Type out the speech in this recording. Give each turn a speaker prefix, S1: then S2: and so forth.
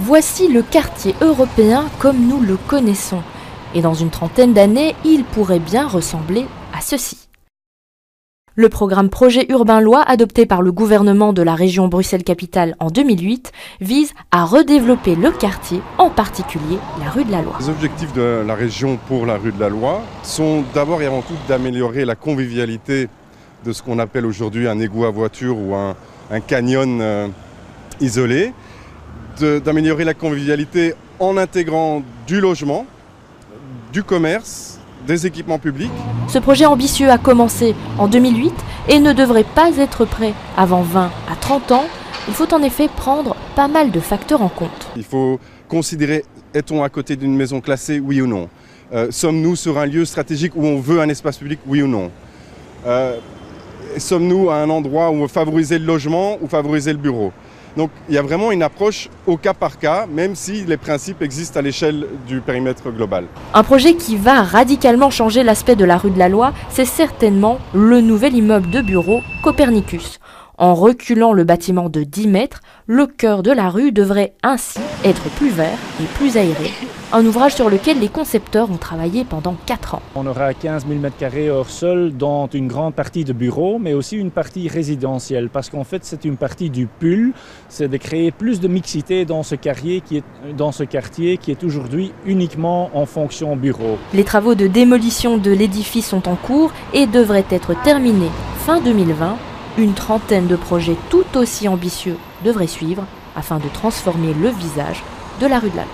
S1: Voici le quartier européen comme nous le connaissons. Et dans une trentaine d'années, il pourrait bien ressembler à ceci. Le programme Projet Urbain Loi, adopté par le gouvernement de la région Bruxelles-Capitale en 2008, vise à redévelopper le quartier, en particulier la rue de la Loi.
S2: Les objectifs de la région pour la rue de la Loi sont d'abord et avant tout d'améliorer la convivialité de ce qu'on appelle aujourd'hui un égout à voiture ou un canyon isolé, d'améliorer la convivialité en intégrant du logement, du commerce, des équipements publics.
S1: Ce projet ambitieux a commencé en 2008 et ne devrait pas être prêt avant 20 à 30 ans. Il faut en effet prendre pas mal de facteurs en compte.
S2: Il faut considérer, est-on à côté d'une maison classée, oui ou non? Sommes-nous sur un lieu stratégique où on veut un espace public, oui ou non? Sommes-nous à un endroit où on veut favoriser le logement ou favoriser le bureau? Donc il y a vraiment une approche au cas par cas, même si les principes existent à l'échelle du périmètre global.
S1: Un projet qui va radicalement changer l'aspect de la rue de la Loi, c'est certainement le nouvel immeuble de bureau Copernicus. En reculant le bâtiment de 10 mètres, le cœur de la rue devrait ainsi être plus vert et plus aéré. Un ouvrage sur lequel les concepteurs ont travaillé pendant 4 ans.
S3: On aura 15 000 m² hors sol, dont une grande partie de bureaux, mais aussi une partie résidentielle. Parce qu'en fait, c'est une partie du PUL, c'est de créer plus de mixité dans ce quartier qui est aujourd'hui uniquement en fonction bureau.
S1: Les travaux de démolition de l'édifice sont en cours et devraient être terminés fin 2020. Une trentaine de projets tout aussi ambitieux devraient suivre afin de transformer le visage de la rue de la Loi.